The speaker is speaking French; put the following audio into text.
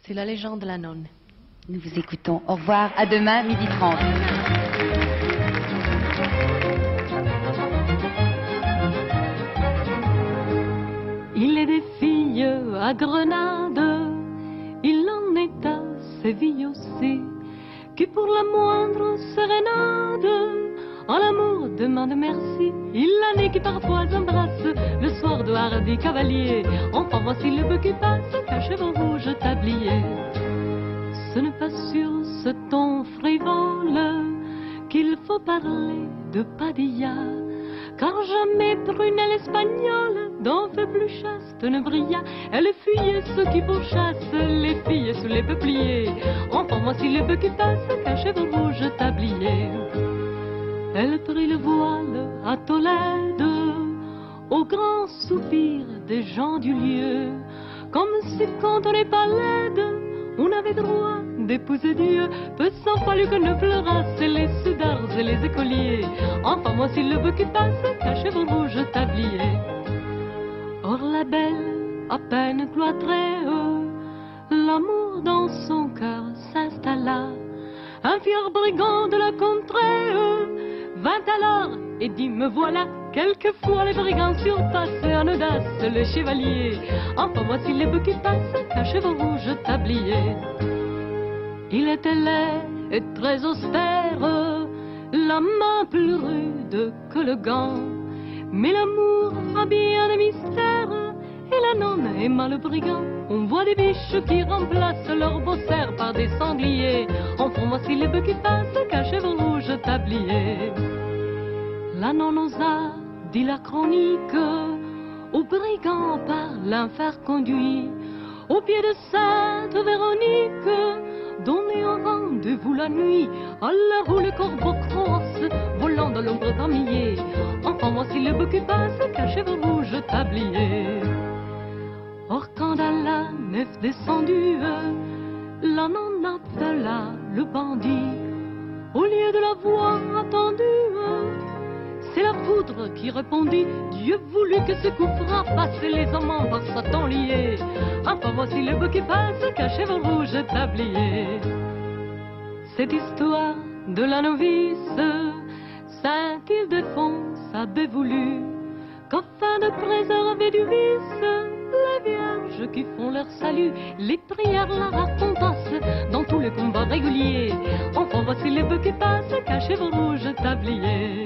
C'est la légende de la nonne. Nous vous écoutons. Au revoir, à demain, 12h30. Il est des filles à Grenade, il en est à Séville aussi, qui pour la moindre sérénade, en amour demande merci. Il en est qui parfois embrasse le soir de hardi cavalier. Enfin voici le bœuf qui passe, caché vos rouges tabliers. Ce n'est pas sur ce ton frivole qu'il faut parler de Padilla, car jamais prunelle espagnole d'un feu plus chaste ne brilla. Elle fuyait ceux qui pourchassent les filles sous les peupliers. Enfin voici le bœuf qui passe, caché vos rouges tabliers. Elle prit le voile à Tolède, au grand soupir des gens du lieu, comme si quand on n'est pas laide, on avait droit d'épouser Dieu. Peu s'en fallut que ne pleurassent les soudards et les écoliers. Enfin voici le bœuf qui passe, caché vos rouges tabliers. Or la belle, à peine cloîtrée, l'amour dans son cœur s'installa. Un fier brigand de la contrée vint alors et dit me voilà. Quelquefois les brigands surpassent en audace le chevalier. Enfin voici les bœufs qui passent, cachez vos rouges tabliers. Il était laid et très austère, la main plus rude que le gant. Mais l'amour a bien des mystères, et la nonne aima le brigand. On voit des biches qui remplacent leurs beaux cerfs par des sangliers. Enfin voici les bœufs qui passent, cachez vos rouges tabliers. La nonne osa, dit la chronique, au brigand par l'enfer conduit, au pied de Sainte Véronique, donné un rendez-vous la nuit, à l'heure où les corbeaux croissent, volant dans l'ombre parmillée. Enfin voici le bœuf qui passe, cachez vos rouges tabliers. Or quand à la nef descendue, la nonne appela le bandit, au lieu de la voix attendue, c'est la foudre qui répondit. Dieu voulut que ce coup frappasse les amants par Satan liés. Enfin voici le bœuf qui passe, cachez vos rouges tabliers. Cette histoire de la novice, Saint Ildefonse avait voulu qu'afin de préserver du vice, les vierges qui font leur salut, les prières la racontassent dans tous les combats réguliers. Enfin voici le bœuf qui passe, cachez vos rouges tabliers.